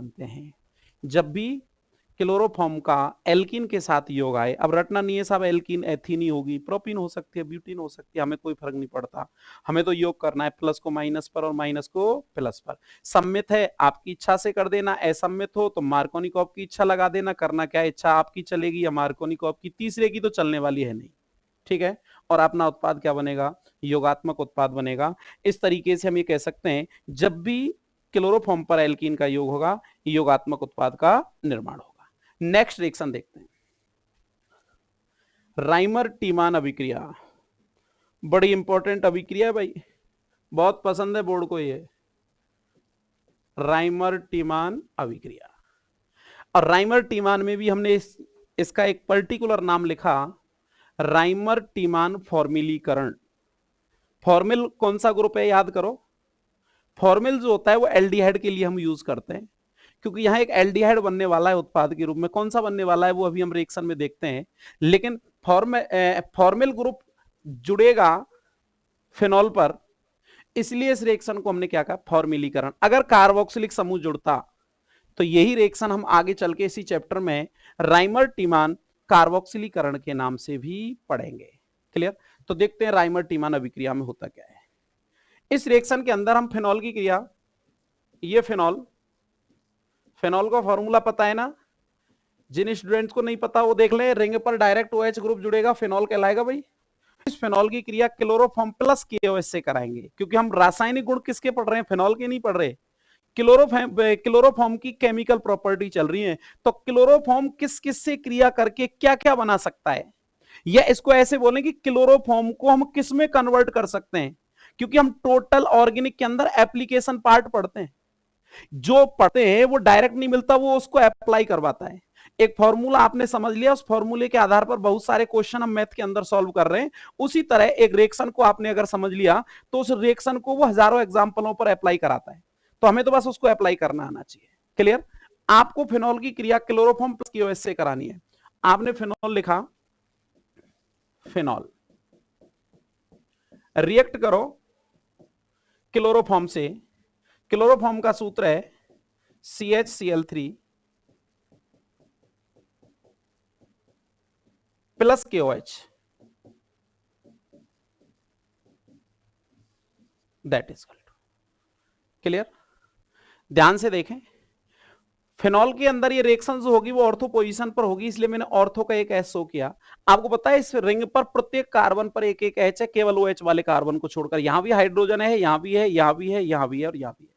बनते हैं जब भी क्लोरोफॉर्म का एल्कीन के साथ योग आए। अब रटना नहीं है साहब, एल्कीन एथीन ही होगी, प्रोपीन हो सकती है, ब्यूटीन हो सकती है, हमें कोई फर्क नहीं पड़ता, हमें तो योग करना है प्लस को माइनस पर और माइनस को प्लस पर। सम्मित है आपकी इच्छा से कर देना, असम्मित हो तो मार्कोनिकॉफ की इच्छा लगा देना, करना क्या इच्छा आपकी चलेगी या मार्कोनिकॉफ की, तीसरे की तो चलने वाली है नहीं, ठीक है। और अपना उत्पाद क्या बनेगा, योगात्मक उत्पाद बनेगा। इस तरीके से हम ये कह सकते हैं जब भी क्लोरोफॉर्म पर एल्कीन का योग होगा, योगात्मक उत्पाद का निर्माण होगा। नेक्स्ट रिएक्शन देखते हैं, राइमर टीमान अभिक्रिया, बड़ी इंपॉर्टेंट अभिक्रिया है भाई, बहुत पसंद है बोर्ड को ये, राइमर टीमान अभिक्रिया। और राइमर टीमान में भी हमने इसका एक पर्टिकुलर नाम लिखा, राइमर टीमान फॉर्मिलीकरण। फॉर्मिल कौन सा ग्रुप है याद करो, फॉर्मिल जो होता है वो एल्डिहाइड के लिए हम यूज करते हैं, क्योंकि यहां एक एल्डिहाइड बनने वाला है उत्पाद के रूप में, कौन सा बनने वाला है वो अभी हम रिएक्शन में देखते हैं। लेकिन फॉर्मिल ग्रुप जुड़ेगा फिनॉल पर, इसलिए इस रिएक्शन को हमने क्या कहा, फॉर्मिलीकरण। अगर कार्बोक्सिलिक समूह जुड़ता तो यही रिएक्शन हम आगे चल के इसी चैप्टर में राइमर टीमान कार्बोक्सिलीकरण के नाम से भी पढ़ेंगे। क्लियर। तो देखते हैं राइमर टीमान अभिक्रिया में होता क्या है। इस रिएक्शन के अंदर हम फिनॉल की क्रिया, ये फिनॉल का फॉर्मूला पता है ना, जिन स्टूडेंट्स को नहीं पता वो देख ले, रिंग पर डायरेक्ट OH ग्रुप जुड़ेगा, फिनॉल कहलाएगा भाई। इस फिनॉल की क्रिया क्लोरोफॉर्म प्लस KOH से कराएंगे, क्योंकि हम रासायनिक गुण किसके पढ़ रहे हैं, फिनॉल के नहीं पढ़ रहे, क्लोरोफॉर्म की केमिकल प्रॉपर्टी चल रही है। तो क्लोरोफॉर्म किस किस से क्रिया करके क्या क्या बना सकता है, या इसको ऐसे बोलें कि क्लोरोफॉर्म को हम किस में कन्वर्ट कर सकते हैं, क्योंकि हम टोटल ऑर्गेनिक के अंदर एप्लीकेशन पार्ट पढ़ते हैं, जो पढ़ते हैं वो डायरेक्ट नहीं मिलता, वो उसको अप्लाई करवाता है। एक फॉर्मूला आपने समझ लिया, उस फॉर्मूले के आधार पर बहुत सारे क्वेश्चन हम मैथ के अंदर सॉल्व कर रहे हैं। उसी तरह एक रिएक्शन को आपने अगर समझ लिया तो उस रिएक्शन को वो हजारों एग्जांपलों पर अप्लाई कराता है, तो हमें तो बस उसको अप्लाई करना आना चाहिए। क्लियर। आपको फिनॉल की क्रिया क्लोरोफॉर्म प्लस KOH से करानी है। आपने फिनॉल लिखा, फिनॉल रिएक्ट करो क्लोरोफॉर्म से, क्लोरोफॉर्म का सूत्र है CHCl3 plus KOH, that is clear. ध्यान से देखें, फिनॉल के अंदर ये रिएक्शन जो होगी वो ऑर्थो पोजीशन पर होगी, इसलिए मैंने ऑर्थो का एक H शो किया। आपको पता है इस रिंग पर प्रत्येक कार्बन पर एक एक H है, केवल OH वाले कार्बन को छोड़कर। यहां भी हाइड्रोजन है, यहां भी है, यहां भी है, यहां भी है और यहां भी है।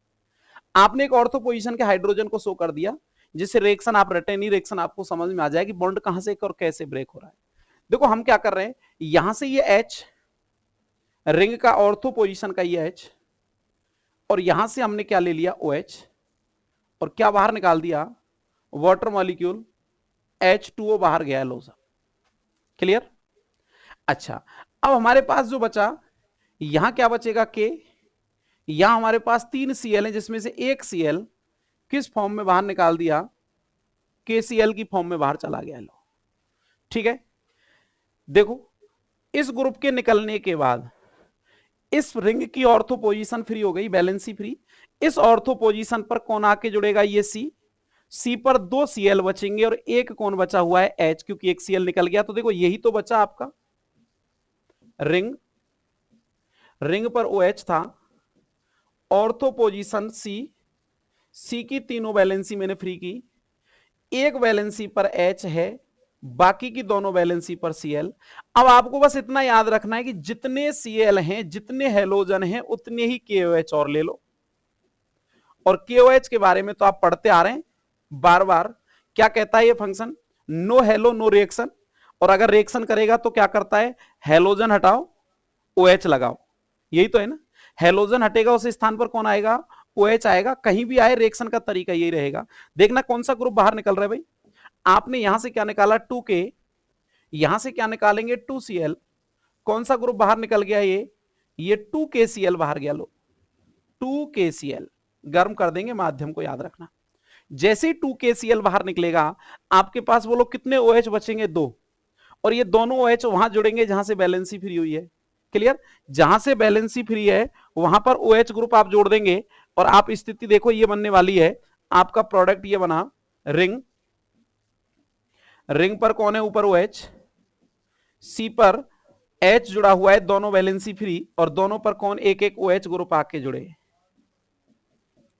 आपने एक ऑर्थो पोजीशन के हाइड्रोजन को शो कर दिया, जिससे रिएक्शन आप रटे नहीं, रिएक्शन आपको समझ में आ जाएगी बॉन्ड कहां से और कैसे ब्रेक हो रहा है। देखो हम क्या कर रहे हैं, यहां से ये H रिंग का ऑर्थो पोजीशन का ये H, और यहां से हमने क्या ले लिया OH, और क्या बाहर निकाल दिया, वाटर मॉलिक्यूल H2O बाहर गया लो सब। क्लियर। अच्छा, अब हमारे पास जो बचा, यहां क्या बचेगा K, यहां हमारे पास 3 Cl है, जिसमें से एक Cl किस फॉर्म में बाहर निकाल दिया, KCl की फॉर्म में बाहर चला गया लो। ठीक है। देखो इस ग्रुप के निकलने के बाद इस रिंग की ऑर्थो पोजीशन फ्री हो गई, बैलेंसी फ्री। इस ऑर्थो पोजीशन पर कौन आके जुड़ेगा, ये C पर 2 Cl बचेंगे और एक कौन बचा हुआ है H, क्योंकि एक Cl निकल गया। तो देखो यही तो बचा आपका रिंग पर OH था, ऑर्थो पोजीशन C की तीनों बैलेंसी मैंने फ्री की, एक बैलेंसी पर H है, बाकी की दोनों बैलेंसी पर Cl। अब आपको बस इतना याद रखना है कि जितने Cl हैं, जितने हेलोजन हैं, उतने ही KOH और ले लो। और KOH के बारे में तो आप पढ़ते आ रहे हैं बार बार, क्या कहता है ये function, no hello no reaction. और अगर रिएक्शन करेगा तो क्या करता है, हेलोजन हटाओ OH लगाओ, यही तो है ना। हेलोजन हटेगा उस स्थान पर कौन आएगा, OH आएगा। कहीं भी आए रिएक्शन का तरीका यही रहेगा। देखना कौन सा ग्रुप बाहर निकल रहा है भाई, आपने यहां से क्या निकाला 2K, यहां से क्या निकालेंगे 2Cl, कौन सा ग्रुप बाहर निकल गया, ये 2KCl बाहर गया लो, 2KCl गर्म कर देंगे माध्यम को, याद रखना। जैसे ही 2KCl बाहर निकलेगा आपके पास वो लोग कितने OH बचेंगे, 2, और ये दोनों OH वहां जुड़ेंगे जहां से बैलेंसी फ्री हुई है। क्लियर। जहां से बैलेंसी फ्री है वहां पर OH ग्रुप आप जोड़ देंगे और आप स्थिति देखो ये बनने वाली है, आपका प्रोडक्ट ये बना रिंग, रिंग पर कौन है ऊपर OH, सी पर H जुड़ा हुआ है, दोनों वैलेंसी फ्री, और दोनों पर कौन एक एक OH ग्रुप आके जुड़े।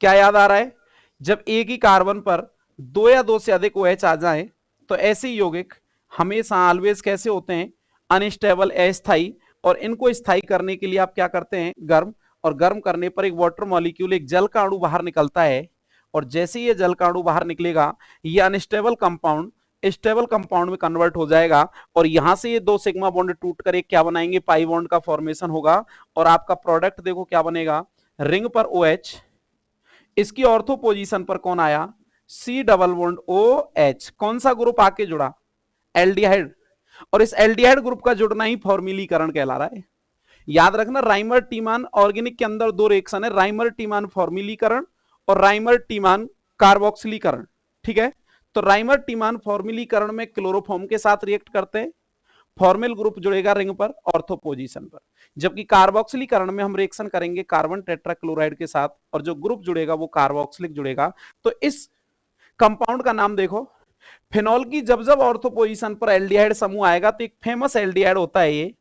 क्या याद आ रहा है, जब एक ही कार्बन पर दो या दो से अधिक OH आ जाए तो ऐसे यौगिक हमेशा ऑलवेज कैसे होते हैं, अनस्टेबल, अस्थाई, और इनको स्थायी करने के लिए आप क्या करते हैं, गर्म, और गर्म करने पर एक वाटर मॉलिक्यूल, एक जल का अणु बाहर निकलता है, और जैसे ये जल का अणु बाहर निकलेगा ये अनस्टेबल कंपाउंड स्टेबल कंपाउंड में कन्वर्ट हो जाएगा, और यहां से ये दो सिग्मा बॉन्ड टूटकर एक क्या बनाएंगे, पाई बॉन्ड का फॉर्मेशन होगा, और आपका प्रोडक्ट देखो क्या बनेगा, रिंग पर OH, इसकी ऑर्थो पोजीशन पर कौन आया, C डबल बॉन्ड OH, कौन सा ग्रुप आके जुड़ा, एल्डिहाइड, और इस एल्डिहाइड ग्रुप का जुड़ना ही फॉर्मिलीकरण कहला रहा है। याद रखना राइमर टीमान ऑर्गेनिक के अंदर दो रिएक्शन है, राइमर टीमान फॉर्मिलीकरण और राइमर टीमान कार्बोक्सिलीकरण, ठीक है। तो राइमर टीमान फॉर्मिलीकरण में क्लोरोफॉर्म के साथ रिएक्ट करते हैं, फॉर्मिल ग्रुप जुड़ेगा रिंग पर ऑर्थो पोजीशन पर, जबकि कार्बोक्सिलीकरण में हम रिएक्शन करेंगे कार्बन टेट्राक्लोराइड के साथ और जो ग्रुप जुड़ेगा वो कार्बोक्सिलिक जुड़ेगा। तो इस कंपाउंड का नाम देखो, फिनॉल की जब जब ऑर्थो पोजीशन पर एल्डिहाइड समूह आएगा तो एक फेमस एल्डिहाइड होता है ये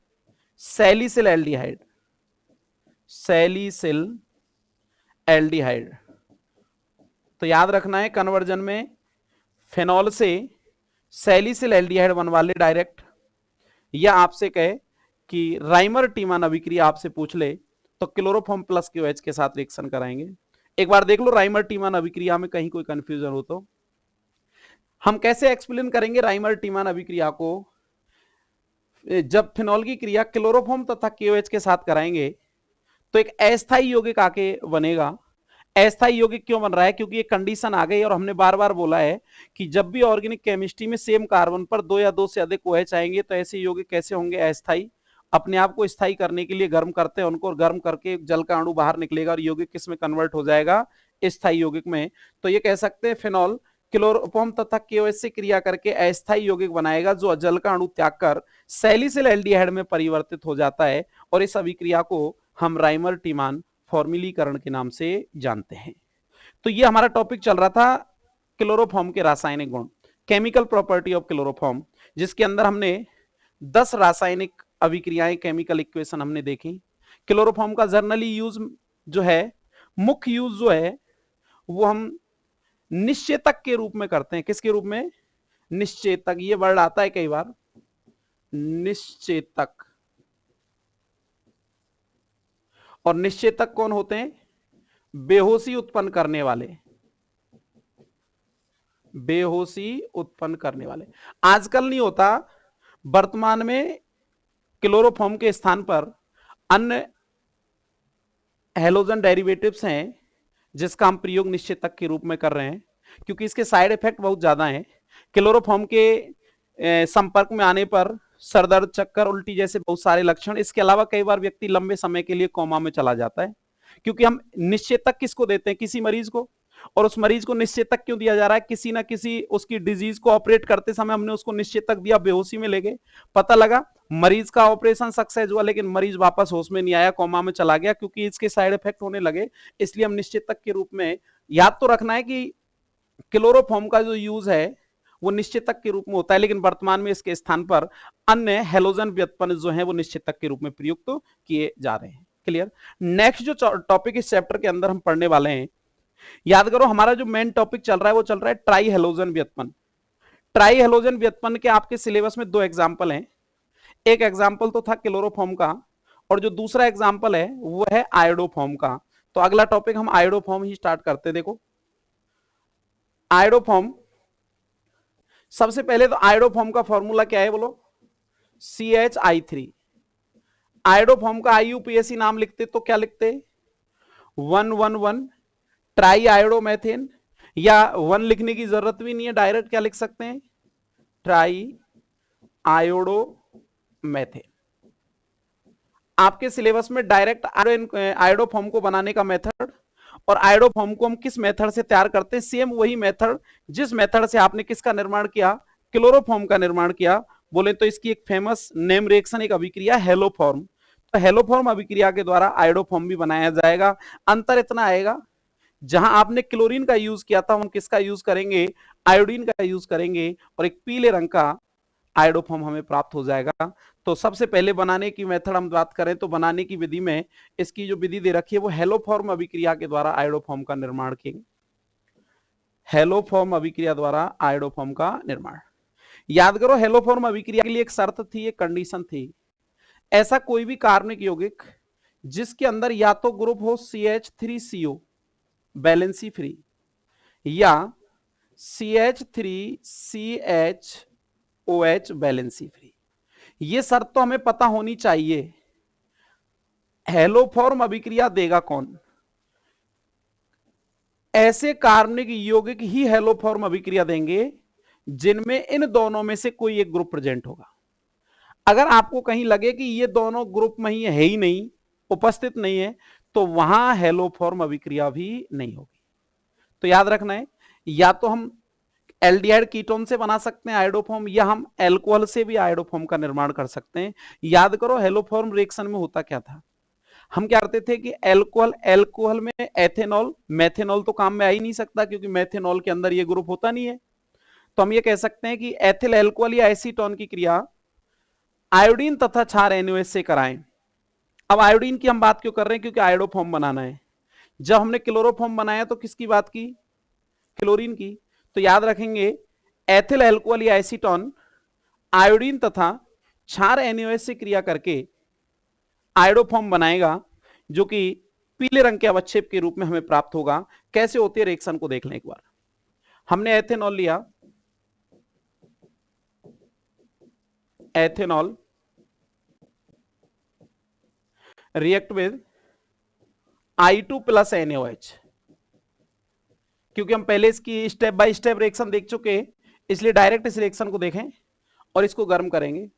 सैलिसिल एल्डिहाइड, सैलिसिल एल्डिहाइड। तो याद रखना है कन्वर्जन में फिनॉल से सैलिसिल एल्डिहाइड बनवा ले डायरेक्ट, या आपसे कहे कि राइमर टीमान अभिक्रिया आपसे पूछ ले तो क्लोरोफॉर्म प्लस QH के साथ रिएक्शन कराएंगे। एक बार देख लो राइमर टीमान अभिक्रिया में कहीं कोई कंफ्यूजन हो तो। हम कैसे एक्सप्लेन करेंगे राइमर टीमान अभिक्रिया को, जब फिनॉल की क्रिया क्लोरोफॉर्म तथा KOH के साथ कराएंगे तो एक अस्थायी यौगिक आके बनेगा। अस्थायी यौगिक क्यों बन रहा है, क्योंकि ये कंडीशन आ गई और हमने बार बार बोला है कि जब भी ऑर्गेनिक केमिस्ट्री में सेम कार्बन पर दो या दो से अधिक OH आएंगे तो ऐसे यौगिक कैसे होंगे, अस्थायी। अपने आप को स्थायी करने के लिए गर्म करते हैं उनको, और गर्म करके जल का अणु बाहर निकलेगा और यौगिक किस में कन्वर्ट हो जाएगा, स्थायी यौगिक में। तो ये कह सकते हैं फिनॉल क्लोरोफॉर्म तथा KOH से क्रिया करके अस्थायी यौगिक बनाएगा जो जल का अणु त्याग कर सैलिसिल एल्डिहाइड में परिवर्तित हो जाता है, और इस अभिक्रिया को हम राइमर टीमान फॉर्मिलीकरण के नाम से जानते हैं। तो ये हमारा टॉपिक चल रहा था क्लोरोफॉर्म के रासायनिक गुण, केमिकल प्रॉपर्टी ऑफ क्लोरोफॉर्म, जिसके अंदर हमने 10 रासायनिक अभिक्रियाएं, केमिकल इक्वेशन हमने देखी। क्लोरोफॉर्म का जर्नली यूज जो है, मुख्य यूज जो है वो हम निश्चेतक के रूप में करते हैं। किसके रूप में, निश्चेतक, ये वर्ड आता है कई बार, निश्चेतक। और निश्चेतक कौन होते हैं, बेहोशी उत्पन्न करने वाले, बेहोशी उत्पन्न करने वाले। आजकल नहीं होता, वर्तमान में क्लोरोफॉर्म के स्थान पर अन्य हैलोजन डेरिवेटिव्स हैं जिसका हम प्रयोग निश्चेतक के रूप में कर रहे हैं, क्योंकि इसके साइड इफेक्ट बहुत ज्यादा हैं। क्लोरोफॉर्म के संपर्क में आने पर सरदर्द, चक्कर, उल्टी जैसे बहुत सारे लक्षण। इसके अलावा कई बार व्यक्ति लंबे समय के लिए कोमा में चला जाता है, क्योंकि हम निश्चेतक किसको देते हैं, किसी मरीज को। और उस मरीज को निश्चेतक क्यों दिया जा रहा है, किसी ना किसी उसकी डिजीज को ऑपरेट करते समय हमने उसको निश्चेतक दिया, बेहोशी में ले गए, पता लगा मरीज का ऑपरेशन सक्सेस हुआ लेकिन मरीज वापस होश में नहीं आया, कोमा में चला गया, क्योंकि इसके साइड इफेक्ट होने लगे। इसलिए हम निश्चेतक के रूप में याद तो रखना है कि क्लोरोफॉर्म का जो यूज है वो निश्चेतक के रूप में होता है, लेकिन वर्तमान में इसके स्थान पर अन्य हैलोजन व्युत्पन्न जो है वो निश्चेतक के रूप में प्रयुक्त किए जा रहे हैं। क्लियर। नेक्स्ट जो टॉपिक इस चैप्टर के अंदर हम पढ़ने वाले हैं, याद करो हमारा जो मेन टॉपिक चल रहा है वो चल रहा है ट्राई हैलोजन व्युत्पन्न। ट्राई हैलोजन व्युत्पन्न के आपके सिलेबस में दो एग्जाम्पल हैं। एक एग्जाम्पल तो था क्लोरोफॉर्म का, और जो दूसरा एग्जाम्पल है वो है आयोडोफॉर्म का। तो अगला टॉपिक हम आयोडोफॉर्म ही स्टार्ट करते हैं। देखो आयोडोफॉर्म, सबसे पहले तो आयोडोफॉर्म का फॉर्मूला क्या है बोलो, CH3। आयोडोफॉर्म का IUPAC नाम लिखते तो क्या लिखते, 111 ट्राई आयोडोमेथेन, या 1 लिखने की जरूरत भी नहीं है, डायरेक्ट क्या लिख सकते हैं, ट्राई आयोडोमेथेन। आपके सिलेबस में डायरेक्ट आयोडोफॉर्म को बनाने का मेथड, और आयोडोफॉर्म को हम किस मेथड से तैयार करते हैं, सेम वही मेथड जिस मेथड से आपने किसका निर्माण किया, क्लोरोफॉर्म का निर्माण किया। बोले तो इसकी एक फेमस नेम रिएक्शन, एक अभिक्रिया हेलोफॉर्म। तो हेलोफॉर्म अभिक्रिया के द्वारा आयोडोफॉर्म भी बनाया जाएगा। अंतर इतना आएगा जहां आपने क्लोरीन का यूज किया था हम किसका यूज करेंगे, आयोडीन का यूज करेंगे, और एक पीले रंग का आयोडोफॉर्म हमें प्राप्त हो जाएगा। तो सबसे पहले बनाने की मेथड हम बात करें तो बनाने की विधि में इसकी जो विधि दे रखी है वो हेलोफॉर्म अभिक्रिया के द्वारा आयोडोफॉर्म का निर्माण किए, हेलोफॉर्म अभिक्रिया द्वारा आयोडोफॉर्म का निर्माण। याद करो हेलोफॉर्म अभिक्रिया के लिए एक शर्त थी, एक कंडीशन थी, ऐसा कोई भी कार्बनिक यौगिक जिसके अंदर या तो ग्रुप हो CH3CO बैलेंसी फ्री या CH3CHOH बैलेंसी फ्री, ये शर्त तो हमें पता होनी चाहिए। हेलोफॉर्म अभिक्रिया देगा कौन, ऐसे कार्बनिक यौगिक ही हेलोफॉर्म अभिक्रिया देंगे जिनमें इन दोनों में से कोई एक ग्रुप प्रेजेंट होगा। अगर आपको कहीं लगे कि ये दोनों ग्रुप में है ही नहीं, उपस्थित नहीं है, तो वहां हेलोफॉर्म अभिक्रिया भी नहीं होगी। तो याद रखना है, या तो हम एल्डिहाइड कीटोन से बना सकते हैं आयोडोफॉर्म, या हम एल्कोहल से भी आयोडोफॉर्म का निर्माण कर सकते हैं। याद करो हेलोफॉर्म रिएक्शन में होता क्या था, हम क्या करते थे कि एल्कोहल में एथेनॉल, मेथेनॉल तो काम में आ ही नहीं सकता क्योंकि मेथेनॉल के अंदर ये ग्रुप होता नहीं है। तो हम ये कह सकते हैं कि एथिल एल्कोहल या एसीटोन की क्रिया आयोडीन तथा क्षार NaOH से कराएं। अब आयोडीन की हम बात क्यों कर रहे हैं, क्योंकि आयोडोफॉर्म बनाना है। जब हमने क्लोरोफॉर्म बनाया तो किसकी बात की, क्लोरीन की। तो याद रखेंगे एथिल एल्कोहल या एसीटोन आयोडीन तथा क्षार NaOH से क्रिया करके आयोडोफॉर्म बनाएगा, जो कि पीले रंग के अवक्षेप के रूप में हमें प्राप्त होगा। कैसे होती है रिएक्शन को देख लें एक बार। हमने एथेनॉल लिया, ethanol react with I2 plus NaOH, क्योंकि हम पहले इसकी स्टेप बाय स्टेप रिएक्शन देख चुके हैं, इसलिए डायरेक्ट इस रिएक्शन को देखें और इसको गर्म करेंगे।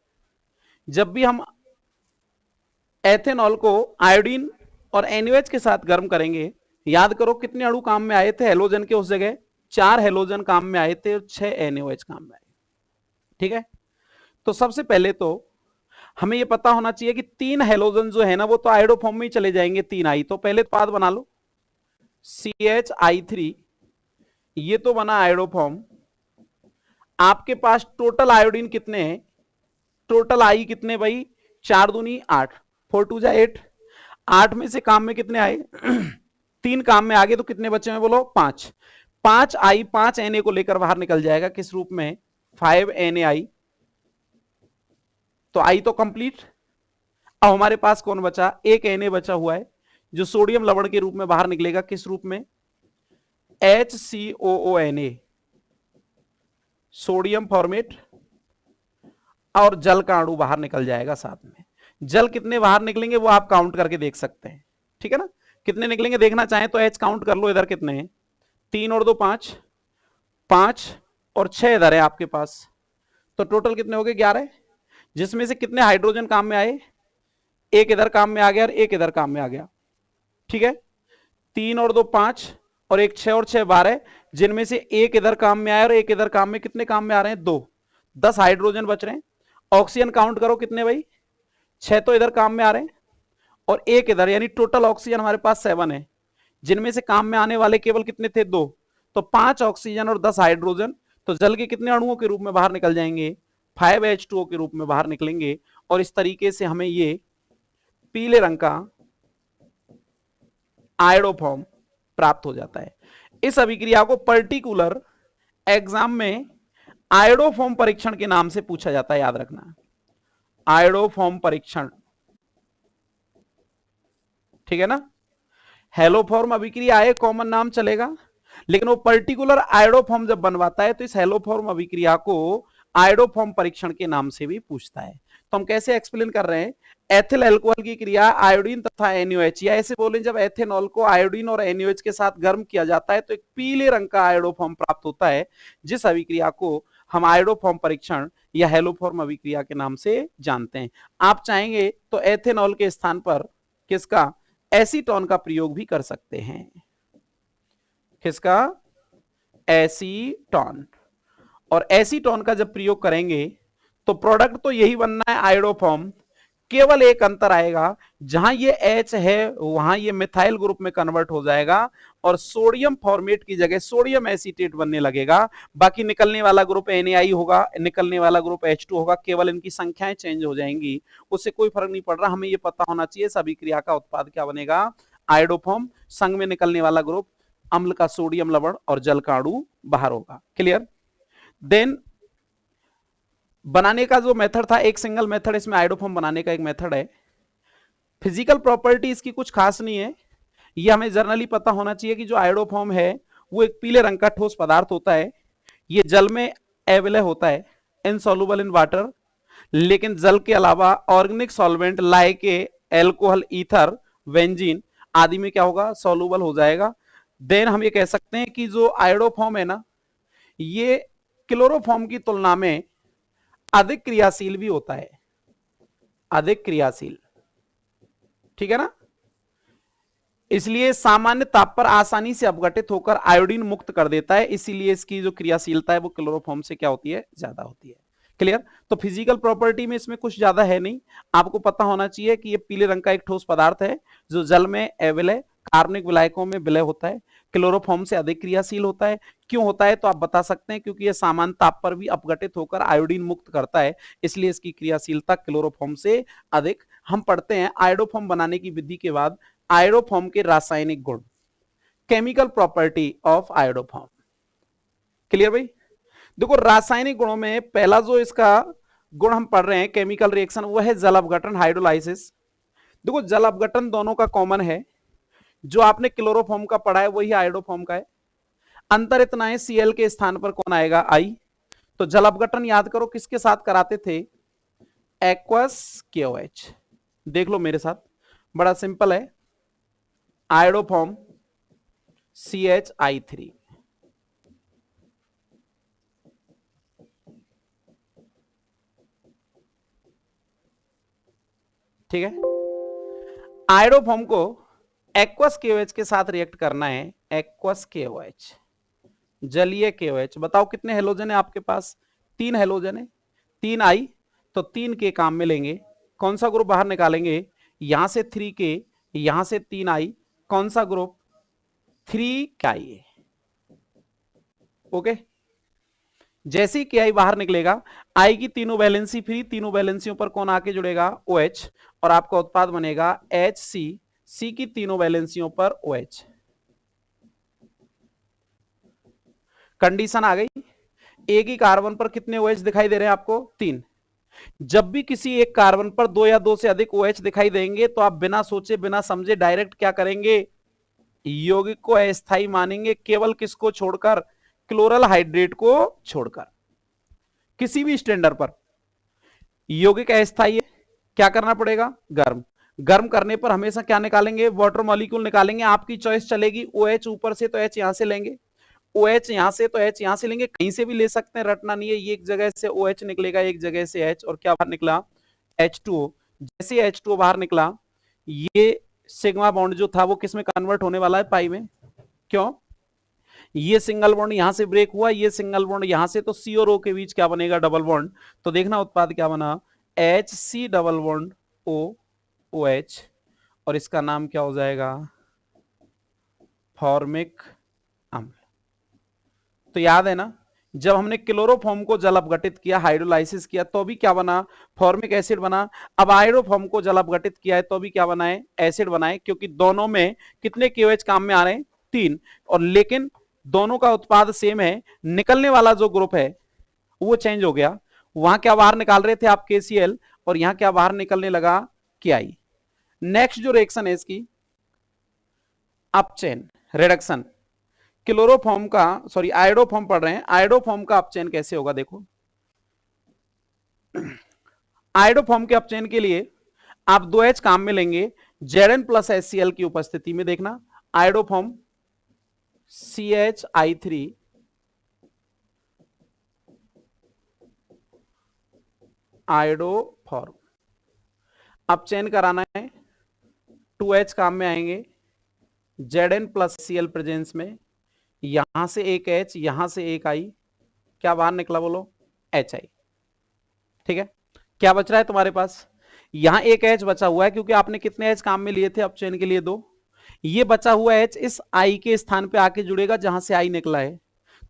जब भी हम एथेनॉल को आयोडीन और NaOH के साथ गर्म करेंगे, याद करो कितने अणु काम में आए थे हेलोजन के, उस जगह 4 हेलोजन काम में आए थे और 6 NaOH काम में आए। ठीक है, तो सबसे पहले तो हमें यह पता होना चाहिए कि 3 हेलोजन जो है ना वो तो आयोडोफॉर्म में ही चले जाएंगे, 3 आई। तो पहले उत्पाद बना लो, CHI3, ये तो बना आयोडोफॉर्म। आपके पास टोटल आयोडीन कितने हैं, टोटल आई कितने भाई, 4 दूनी 8, 4 2 जा 8, 8 में से काम में कितने आए 3 काम में आगे, तो कितने बचे हैं बोलो 5, 5 आई 5 Na को लेकर बाहर निकल जाएगा, किस रूप में 5 NaI। तो आई तो कंप्लीट। अब हमारे पास कौन बचा, एक Na बचा हुआ है जो सोडियम लवण के रूप में बाहर निकलेगा, किस रूप में HCOONA, सोडियम फॉर्मेट, और जल का अणु बाहर निकल जाएगा साथ में। जल कितने बाहर निकलेंगे वो आप काउंट करके देख सकते हैं, ठीक है ना, कितने निकलेंगे देखना चाहें तो H काउंट कर लो, इधर कितने हैं 3 और 2 5, 5 और 6 इधर है आपके पास, तो टोटल कितने हो गए 11, जिसमें से कितने हाइड्रोजन काम में आए, एक इधर काम में आ गया और एक इधर काम में आ गया। ठीक है, 3 और 2 5 और एक 6 और 6 12, जिनमें से एक इधर काम में आया और एक इधर काम में, कितने काम में आ रहे हैं 2, 10 हाइड्रोजन बच रहे हैं। ऑक्सीजन काउंट करो कितने भाई, 6 तो इधर काम में आ रहे हैं और एक इधर, यानी टोटल ऑक्सीजन हमारे पास 7 है, जिनमें से काम में आने वाले केवल कितने थे 2, तो 5 ऑक्सीजन और 10 हाइड्रोजन, तो जल के कितने अणुओं के रूप में बाहर निकल जाएंगे 5H2O के रूप में बाहर निकलेंगे। और इस तरीके से हमें ये पीले रंग का आयोडोफॉर्म प्राप्त हो जाता है। इस अभिक्रिया को पर्टिकुलर एग्जाम में आयोडोफॉर्म परीक्षण के नाम से पूछा जाता है, याद रखना, आयोडोफॉर्म परीक्षण, ठीक है ना। हेलोफॉर्म अभिक्रिया है, कॉमन नाम चलेगा, लेकिन वो पर्टिकुलर आयोडोफॉर्म जब बनवाता है तो इस हेलोफॉर्म अभिक्रिया को आयोडोफॉर्म परीक्षण के नाम से भी पूछता है। तो हम कैसे एक्सप्लेन कर रहे हैं, एथिल अल्कोहल की क्रिया आयोडीन तथा NaOH, या ऐसे बोलें जब एथेनॉल को आयोडीन और NaOH के साथ गर्म किया जाता है तो एक पीले रंग का आयोडोफॉर्म प्राप्त होता है, जिस अभिक्रिया को हम आयोडोफॉर्म परीक्षण या हेलोफॉर्म अभिक्रिया के नाम से जानते हैं। आप चाहेंगे तो एथेनॉल के स्थान पर किसका, एसीटोन का प्रयोग भी कर सकते हैं, किसका, एसीटोन। और एसीटोन का जब प्रयोग करेंगे तो प्रोडक्ट तो यही बनना है आयोडोफॉर्म, केवल एक अंतर आएगा, जहां ये H है वहां ये मिथाइल ग्रुप में कन्वर्ट हो जाएगा और सोडियम फॉर्मेट की जगह सोडियम एसीटेट बनने लगेगा। बाकी निकलने वाला ग्रुप Na होगा, निकलने वाला ग्रुप H2 होगा, केवल इनकी संख्याएं चेंज हो जाएंगी, उससे कोई फर्क नहीं पड़ रहा। हमें ये पता होना चाहिए सभी क्रिया का उत्पाद क्या बनेगा, आयोडोफॉर्म, संग में निकलने वाला ग्रुप अम्ल का सोडियम लवण और जल का अणु बाहर होगा। क्लियर? देन बनाने का जो मेथड था, एक सिंगल मेथड इसमें आयोडोफॉर्म बनाने का एक मेथड है। फिजिकल प्रॉपर्टी इसकी कुछ खास नहीं है, ये हमें जनरली पता होना चाहिए कि जो आयोडोफॉर्म है वो एक पीले रंग का ठोस पदार्थ होता है, ये जल में अवेलेबल होता है, इनसॉल्युबल इन वाटर, लेकिन जल के अलावा organic solvent like alcohol, ether, benzene आदि में क्या होगा, सॉल्युबल हो जाएगा। देन हम ये कह सकते हैं कि जो आयोडोफॉर्म है ना, ये क्लोरोफॉर्म की तुलना में अधिक क्रियाशील भी होता है, अधिक क्रियाशील, ठीक है ना। इसलिए सामान्य ताप पर आसानी से अपघटित होकर आयोडीन मुक्त कर देता है, इसीलिए इसकी जो क्रियाशीलता है वो क्लोरोफॉर्म से क्या होती है, ज्यादा होती है। क्लियर? तो फिजिकल प्रॉपर्टी में इसमें कुछ ज्यादा है नहीं, आपको पता होना चाहिए कि ये पीले रंग का एक ठोस पदार्थ है जो जल में अविलय, कार्बनिक विलायकों में विलय होता है, क्लोरोफॉर्म से अधिक क्रियाशील होता है। क्यों होता है तो आप बता सकते हैं, क्योंकि यह सामान्य ताप पर भी अपघटित होकर आयोडीन मुक्त करता है, इसलिए इसकी क्रियाशीलता क्लोरोफॉर्म से अधिक। हम पढ़ते हैं आयोडोफॉर्म बनाने की विधि के बाद आयोडोफॉर्म के रासायनिक गुण, chemical property of iodoform. Clear भाई? देखो रासायनिक गुणों में पहला जो इसका गुण हम पढ़ रहे हैं केमिकल रिएक्शन, वो है जल अपघटन, हाइड्रोलाइसिस। देखो जल अपघटन दोनों का कॉमन है, जो आपने क्लोरोफॉर्म का पढ़ा है वही आयोडोफॉर्म का है। अंतर इतना है Cl के स्थान पर कौन आएगा, I। तो जल अपघटन याद करो किसके साथ कराते थे, एक्वस KOH। देख लो मेरे साथ, बड़ा सिंपल है, आयोडोफॉर्म CHI3, ठीक है। आयोडोफॉर्म को एक्वस KOH के साथ रिएक्ट करना है, एक्वस KOH, जलीय KOH। बताओ कितने हेलोजन है आपके पास, 3 हेलोजन है, 3 आई, तो 3 के काम में लेंगे, कौन सा ग्रुप बाहर निकालेंगे, यहां से 3 के, यहां से 3 आई, कौन सा ग्रुप, 3 का आई। ओके, जैसे ही के आई बाहर निकलेगा, आई की तीनों वैलेंसी फ्री, तीनों वैलेंसियों पर कौन आके जुड़ेगा, OH, और आपका उत्पाद बनेगा HC, C की तीनों वैलेंसियों पर OH। कंडीशन आ गई, एक ही कार्बन पर कितने OH दिखाई दे रहे हैं आपको, 3। जब भी किसी एक कार्बन पर 2 या 2 से अधिक OH दिखाई देंगे तो आप बिना सोचे बिना समझे डायरेक्ट क्या करेंगे, यौगिक को अस्थायी मानेंगे, केवल किसको छोड़कर, क्लोरल हाइड्रेट को छोड़कर। किसी भी स्टैंडर्ड पर यौगिक अस्थायी है, क्या करना पड़ेगा, गर्म। गर्म करने पर हमेशा क्या निकालेंगे, वाटर मॉलिक्यूल निकालेंगे। आपकी चॉइस चलेगी, OH ऊपर से तो H यहां से लेंगे, OH यहां से तो H यहां से लेंगे, कहीं से भी ले सकते हैं, रटना नहीं है। ये एक जगह से OH निकलेगा, एक जगह से H, और क्या बाहर निकला, H2O। जैसे H2O बाहर निकला, ये सिग्मा बॉन्ड जो था वो किस में कन्वर्ट होने वाला है, पाई में। क्यों, ये सिंगल बॉन्ड यहां से ब्रेक हुआ, ये सिंगल बॉन्ड यहां से, तो C और O के बीच क्या बनेगा, डबल बॉन्ड। तो देखना उत्पाद क्या बना, HC double bond O OH, और इसका नाम क्या हो जाएगा, फॉर्मिक अम्ल। तो याद है ना, जब हमने क्लोरोफॉर्म को जल अपघटित किया, हाइड्रोलाइसिस किया, तो भी क्या बना, फॉर्मिक एसिड बना। अब आयोडोफॉर्म को जल अपघटित किया है तो भी क्या बनाए, एसिड बनाए, क्योंकि दोनों में कितने KOH काम में आ रहे हैं, 3। और लेकिन दोनों का उत्पाद सेम है, निकलने वाला जो ग्रुप है वो चेंज हो गया। वहां क्या बाहर निकाल रहे थे आप, KCl, और यहां क्या बाहर निकलने लगा, KI। नेक्स्ट जो रिएक्शन है इसकी, अपचेन रिडक्शन, क्लोरोफॉर्म का, सॉरी आयोडोफॉर्म पढ़ रहे हैं, आयोडोफॉर्म का अपचयन कैसे होगा, देखो। आयोडोफॉर्म के अपचयन के लिए आप 2H काम में लेंगे, Zn प्लस HCl की उपस्थिति में। देखना, आयोडोफॉर्म CHI3 आयोडोफॉर्म अपचयन कराना है, 2H काम में आएंगे, Zn प्लस Cl प्रेजेंस में, यहां से एक H, यहां से एक I, क्या बाहर निकला बोलो, HI। ठीक है, क्या बच रहा है तुम्हारे पास, यहां एक H बचा हुआ है क्योंकि आपने कितने H काम में लिए थे अपचयन के लिए? 2। ये बचा हुआ H इस I के स्थान पे आके जुड़ेगा जहां से I निकला है,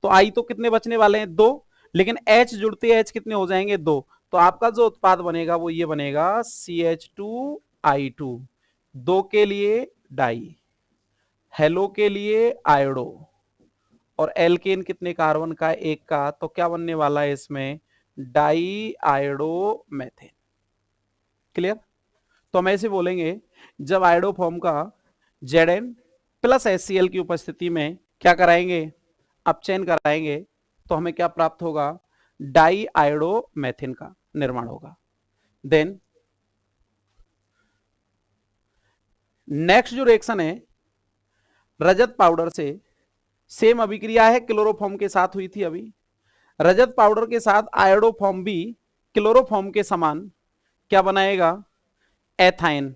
तो I तो कितने बचने वाले हैं? 2, लेकिन H जुड़ते H कितने हो जाएंगे? 2। तो आपका जो उत्पाद बनेगा वो ये बनेगा CH2I2, 2 के लिए डाई, हेलो के लिए आयोडो, और एल्केन कितने कार्बन का? 1 का। तो क्या बनने वाला है इसमें? Di iodo methane. क्लियर? तो हम ऐसे बोलेंगे, जब आयोडो फॉर्म का Zn प्लस HCl की उपस्थिति में क्या कराएंगे? अपचयन कराएंगे, तो हमें क्या प्राप्त होगा? डाई आयोडो मेथेन का निर्माण होगा। देन नेक्स्ट जो रिएक्शन है रजत पाउडर से, सेम अभिक्रिया है, क्लोरोफॉर्म के साथ हुई थी अभी। रजत पाउडर के साथ आयोडोफॉर्म भी क्लोरोफॉर्म के समान क्या बनाएगा? एथाइन।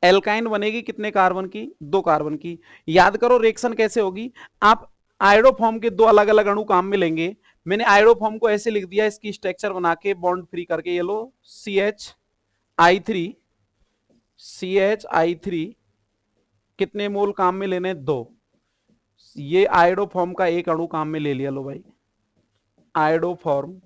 एल्काइन बनेगी कितने कार्बन की? 2 कार्बन की। याद करो रिएक्शन कैसे होगी। आप आयोडोफॉर्म के 2 अलग अलग अणु काम में लेंगे। मैंने आयोडोफॉर्म को ऐसे लिख दिया, इसकी स्ट्रक्चर बना के बॉन्ड फ्री करके, ये लो CHI3, CHI3 कितने मोल काम में लेने? 2। ये आयोडोफॉर्म का एक अणु काम में ले लिया, लो भाई आयोडोफॉर्म।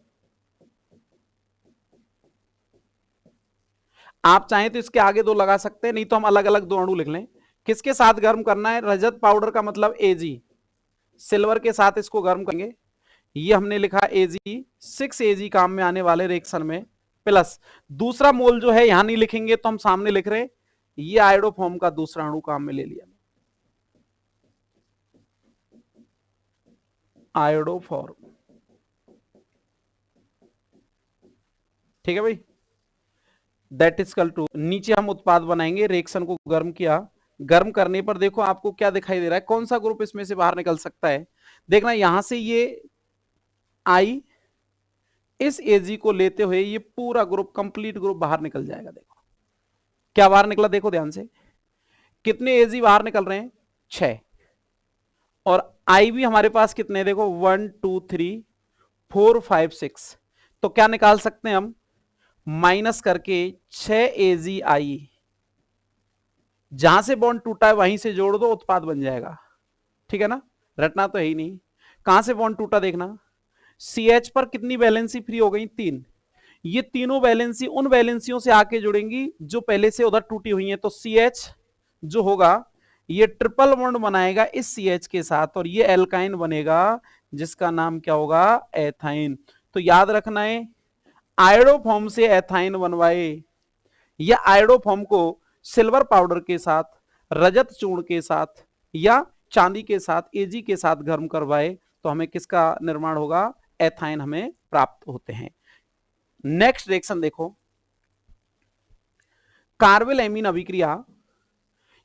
आप चाहें तो इसके आगे 2 लगा सकते हैं, नहीं तो हम अलग अलग 2 अणु लिख लें। किसके साथ गर्म करना है? रजत पाउडर का मतलब Ag, सिल्वर के साथ इसको गर्म करेंगे। ये हमने लिखा Ag, 6 Ag काम में आने वाले रिएक्शन में, प्लस दूसरा मोल जो है यहां नहीं लिखेंगे तो हम सामने लिख रहे हैं, ये आयोडोफॉर्म का दूसरा अणु काम में ले लिया, आयोडोफॉर्म। ठीक है भाई, दैट इज कल टू। नीचे हम उत्पाद बनाएंगे, रिएक्शन को गर्म किया, गर्म करने पर देखो आपको क्या दिखाई दे रहा है, कौन सा ग्रुप इसमें से बाहर निकल सकता है? देखना यहां से ये आई इस Ag को लेते हुए ये पूरा ग्रुप, कंप्लीट ग्रुप बाहर निकल जाएगा। देखो क्या बाहर निकला, देखो ध्यान से, कितने Ag बाहर निकल रहे हैं? 6। और I भी हमारे पास कितने? देखो 1 2 3 4 5 6। तो क्या निकाल सकते हैं हम? माइनस करके 6 AgI, जहां से बॉन्ड टूटा है वहीं से जोड़ दो, उत्पाद बन जाएगा। ठीक है ना, रटना तो है ही नहीं। कहां से बॉन्ड टूटा देखना, CH पर कितनी वैलेंसी फ्री हो गई? 3। ये तीनों वैलेंसी उन वैलेंसियों से आके जुड़ेंगी जो पहले से उधर टूटी हुई हैं, तो CH जो होगा ये ट्रिपल बॉन्ड बनाएगा इस CH के साथ, और ये एल्काइन बनेगा जिसका नाम क्या होगा? एथाइन। तो याद रखना है, आयोडोफॉर्म से एथाइन बनवाए या आयोडोफॉर्म को सिल्वर पाउडर के साथ, रजत चूर्ण के साथ या चांदी के साथ, Ag के साथ गर्म करवाए, तो हमें किसका निर्माण होगा? एथाइन हमें प्राप्त होते हैं। नेक्स्ट रिएक्शन देखो, कार्बेल एमीन अभिक्रिया,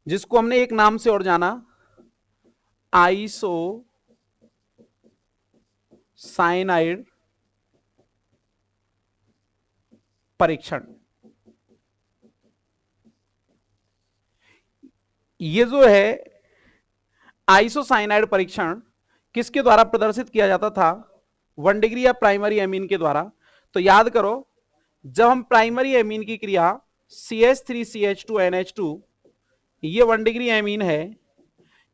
जिसको हमने एक नाम से और जाना, आइसो साइनाइड परीक्षण। ये जो है आइसोसाइनाइड परीक्षण किसके द्वारा प्रदर्शित किया जाता था? 1 डिग्री या प्राइमरी एमीन के द्वारा। तो याद करो, जब हम प्राइमरी एमीन की क्रिया CH3CH2NH2, ये 1 डिग्री एमीन है,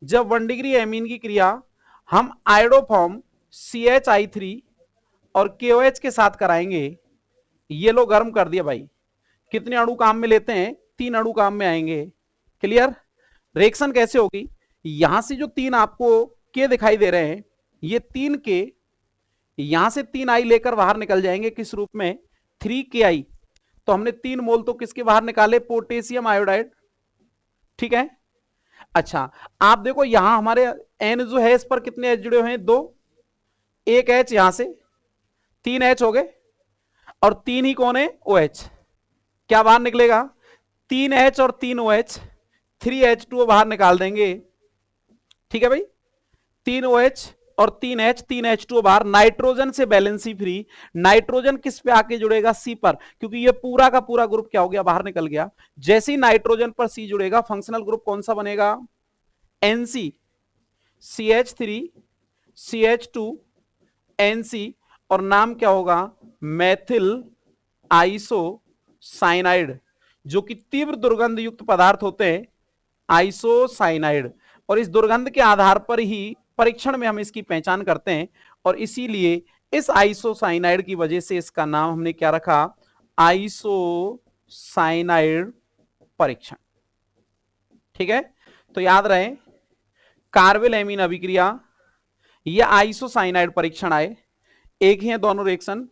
जब 1 डिग्री एमीन की क्रिया हम आयोडोफॉर्म CHI3 और KOH के साथ कराएंगे, ये लो गर्म कर दिया भाई, कितने अणु काम में लेते हैं? 3 अणु काम में आएंगे। क्लियर? रिएक्शन कैसे होगी, यहां से जो 3 आपको के दिखाई दे रहे हैं, ये 3 के यहां से 3 आई लेकर बाहर निकल जाएंगे, किस रूप में? 3KI। तो हमने 3 मोल तो किसके बाहर निकाले? Potassium iodide. ठीक है, अच्छा आप देखो यहां हमारे N जो है इस पर कितने H जुड़े हुए हैं? 2। एक H यहां से, 3 H हो गए, और 3 ही कौन है? OH। क्या बाहर निकलेगा? 3 H और 3 OH, 3H2O बाहर निकाल देंगे। ठीक है भाई, 3 OH और 3 H, 3 H2O बाहर, नाइट्रोजन से बैलेंसी फ्री। नाइट्रोजन किस पे आके जुड़ेगा? C पर, क्योंकि ये पूरा का पूरा ग्रुप क्या हो गया? बाहर निकल गया। जैसे ही नाइट्रोजन पर C जुड़ेगा, फंक्शनल ग्रुप कौन सा बनेगा? NC, CH3 CH2 NC, और नाम क्या होगा? Methyl iso cyanide. जो कि तीव्र दुर्गंध युक्त पदार्थ होते हैं, आइसोसाइनाइड, और इस दुर्गंध के आधार पर ही परीक्षण में हम इसकी पहचान करते हैं, और इसीलिए इस आइसोसाइनाइड की वजह से इसका नाम हमने क्या रखा, आइसोसाइनाइड परीक्षण। ठीक है, तो याद रहे कार्बेल एमीन अभिक्रिया या आइसोसाइनाइड परीक्षण आए, एक ही है दोनों रिएक्शन,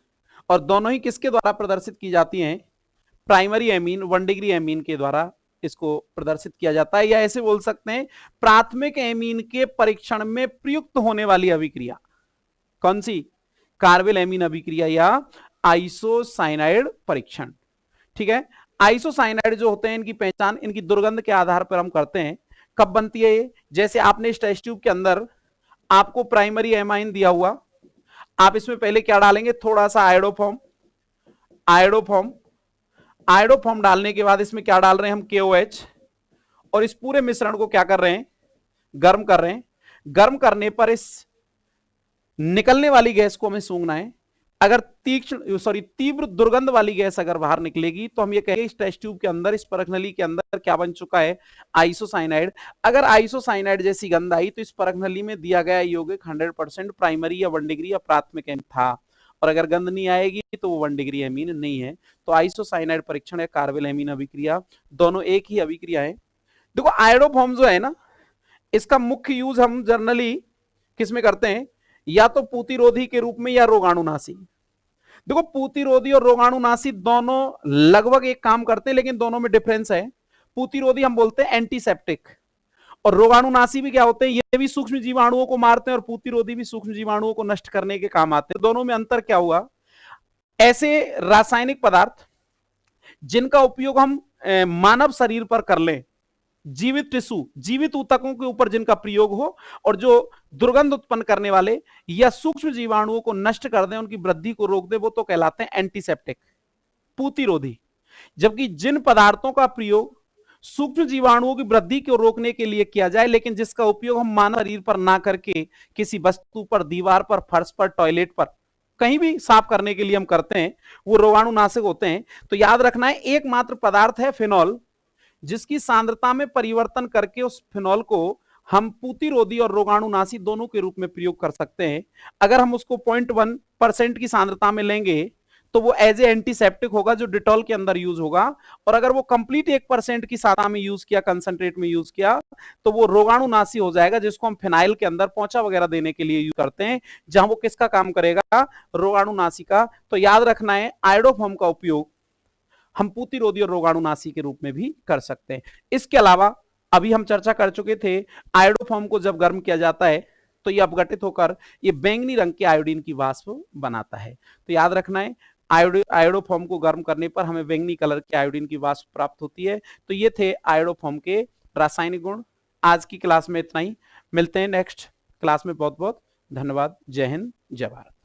और दोनों ही किसके द्वारा प्रदर्शित की जाती हैं, प्राइमरी एमीन 1 डिग्री एमीन के द्वारा इसको प्रदर्शित किया जाता है, या ऐसे बोल सकते हैं प्राथमिक एमीन के परीक्षण में प्रयुक्त होने वाली अभिक्रिया। कौन सी, कार्बेल एमीन अभिक्रिया या आइसोसाइनाइड परीक्षण। ठीक है, आइसोसाइनाइड जो होते हैं इनकी पहचान इनकी दुर्गंध के आधार पर हम करते हैं। कब बनती है ये, जैसे आपने इस टेस्ट ट्यूब के अंदर आपको प्राइमरी एमाइन दिया हुआ, आप इसमें पहले क्या डालेंगे, थोड़ा सा आयोडोफॉर्म, आयोडोफॉर्म डालने के बाद इसमें क्या डाल रहे हैं हम, KOH, और इस पूरे मिश्रण को क्या कर रहे हैं, गर्म कर रहे हैं। गर्म करने पर इस निकलने वाली गैस को हमें सूंघना है। अगर तीव्र दुर्गंध वाली गैस अगर बाहर निकलेगी तो हम ये कहेंगे इस टेस्ट ट्यूब के अंदर, इस परखनली के अंदर क्या बन चुका है, आइसोसाइनाइड। अगर आइसोसाइनाइड जैसी गंध आई तो इस परखनली में दिया गया यौगिक 100% प्राइमरी या 1 डिग्री या प्राथमिक एमीन था, और अगर गंध नहीं आएगी तो वो 1 डिग्री एमीन नहीं है। तो आइसोसाइनाइड परीक्षण है कार्बेल एमीन अभिक्रिया, दोनों एक ही अभिक्रिया है। देखो आयोडोफॉर्म जो है ना, इसका मुख्य यूज हम जनरली किसमें करते हैं, या तो पूतिरोधी के रूप में या रोगाणुनाशी। देखो पूतिरोधी और रोगाणुनाशी दोनों लगभग एक काम करते हैं, लेकिन दोनों में डिफरेंस है। पूतिरोधी हम बोलते हैं एंटीसेप्टिक, और रोगाणुनाशी भी क्या होते हैं, ये भी सूक्ष्म जीवाणुओं को मारते हैं, और पूतिरोधी भी सूक्ष्म जीवाणुओं को नष्ट करने के काम आते हैं। दोनों में अंतर क्या हुआ, ऐसे रासायनिक पदार्थ जिनका उपयोग हम मानव शरीर पर कर लें, जीवित टिश्यू, जीवित ऊतकों के ऊपर जिनका प्रयोग हो, और जो दुर्गंध उत्पन्न करने वाले या सूक्ष्म जीवाणुओं को नष्ट कर दें, उनकी वृद्धि को रोक दे, वो तो कहलाते हैं एंटीसेप्टिक, पूतिरोधी। जबकि जिन पदार्थों का प्रयोग सूक्ष्म जीवाणुओं की वृद्धि को रोकने के लिए किया जाए, लेकिन जिसका उपयोग हम मानव शरीर पर ना करके किसी वस्तु पर, दीवार पर, फर्श पर, टॉयलेट पर, कहीं भी साफ करने के लिए हम करते हैं, वो रोगाणुनाशक होते हैं। तो याद रखना है एकमात्र पदार्थ है फिनॉल, जिसकी सांद्रता में परिवर्तन करके उस फिनॉल को हम पूतिरोधी और रोगाणुनाशी दोनों के रूप में प्रयोग कर सकते हैं। अगर हम उसको 0.1% की सांद्रता में लेंगे तो वो एज ए एंटीसेप्टिक होगा, जो डिटॉल के अंदर यूज होगा, और अगर वो कंप्लीट 1% की सांद्रता में यूज किया, कंसंट्रेट में यूज किया, तो वो रोगाणुनाशी हो जाएगा, जिसको हम फिनाइल के अंदर पोंछा वगैरह देने के लिए यूज करते हैं, जहां वो किसका काम करेगा, रोगाणुनाशी का। तो याद रखना है आयोडोफॉर्म का उपयोग हम पूतिरोधी और रोगाणुनाशी के रूप में भी कर सकते हैं। इसके अलावा अभी हम चर्चा कर चुके थे, आयोडोफॉर्म को जब गर्म किया जाता है तो ये अपघटित होकर ये बैंगनी रंग के आयोडीन की वाष्प बनाता है। तो याद रखना है आयोडोफॉर्म को गर्म करने पर हमें बैंगनी कलर के आयोडीन की वाष्प प्राप्त होती है। तो ये थे आयोडोफॉर्म के रासायनिक गुण। आज की क्लास में इतना ही, मिलते हैं नेक्स्ट क्लास में। बहुत बहुत धन्यवाद। जय हिंद, जय भारत।